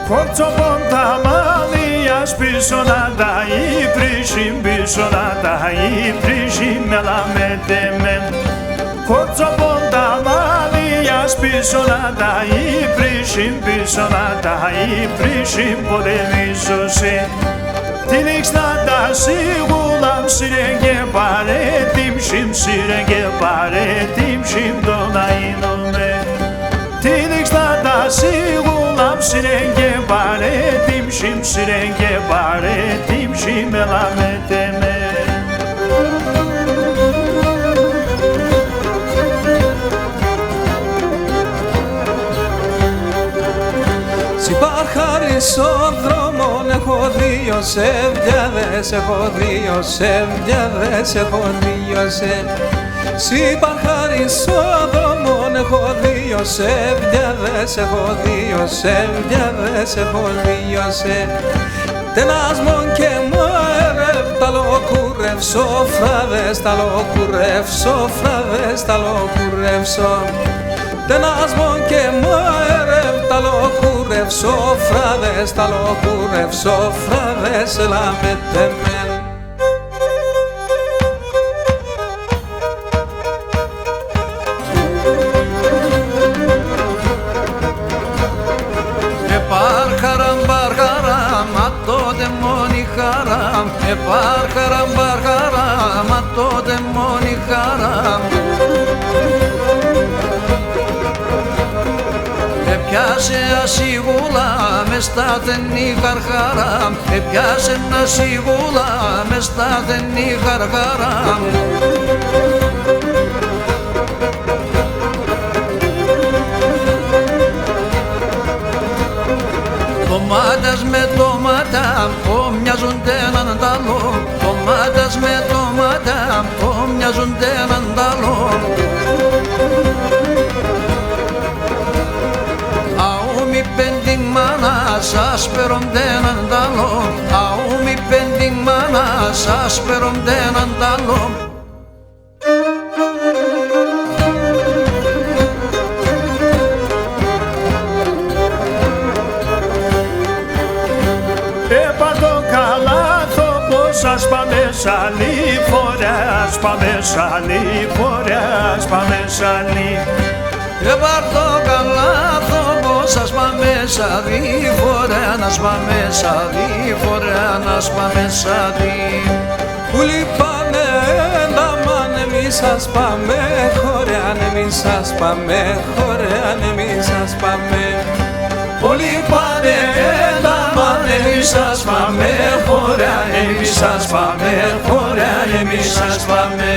Kotzobonta malias pisonada I prishim pisonada I prishim melamedemen Kotzobonta malias pisonada I prishim pisonada I prishim podemisose Tilixnada sigulam sirenge bare timshim sirenge bare timshim donainome Tilixnada sigulam sirenge bare timshim sirenge bare timshim elameteme Στον δρόμο έχω δύο σεβδιάδες, έχω δύο σεβδιάδες, έχω δύο Συμπαρχάρι στον δρόμο έχω δύο σεβδιάδες, έχω δύο σεβδιάδες, έχω δύο Τενάσμον και μοερευ, τα λοκουρεύσω φράδες, τα λοκουρεύσω φράδες, τα λοκουρεύσω Τενάσμον και μοερευ, τα λοκουρεύσω φράδες, τα λοκουρεύσω φράδες, ελαμετεμέν Επάρχαραμ μπαργαραμ, ατό δαιμόνι χαραμ Επάρχαραμ μπαργαραμ, ατό δαιμόνι χαραμ Έπιασε ασίγουλα μες στα θενή χαρχάρα Έπιασε ασίγουλα μες στα θενή χαρχάρα Τομάτας με τομάτα ομοιάζονται έναν τ' άλλο Τομάτας με τομάτα ομοιάζονται έναν τ' άλλο Αούμι πέντη μάνας άσπερονται έναν τ' άλλο Αούμι πέντη μάνας άσπερονται έναν τ' άλλο Έπατο καλάθο πως ας πάμε σαλή φορά ας πάμε σαλή φορά ας πάμε σαλή Έπατο καλάθο πως ας πάμε σαλή φορά ας πάμε σαλή φορά ας πάμε σαλή Πουλί πάνε να μαν εμείς ας πάμε χωρεάν εμείς ας πάμε χωρεάν εμείς ας πάμε Όλοι πάνε να μαν εμείς ας πάμε χωρεάν εμείς ας πάμε χωρεάν εμείς ας πάμε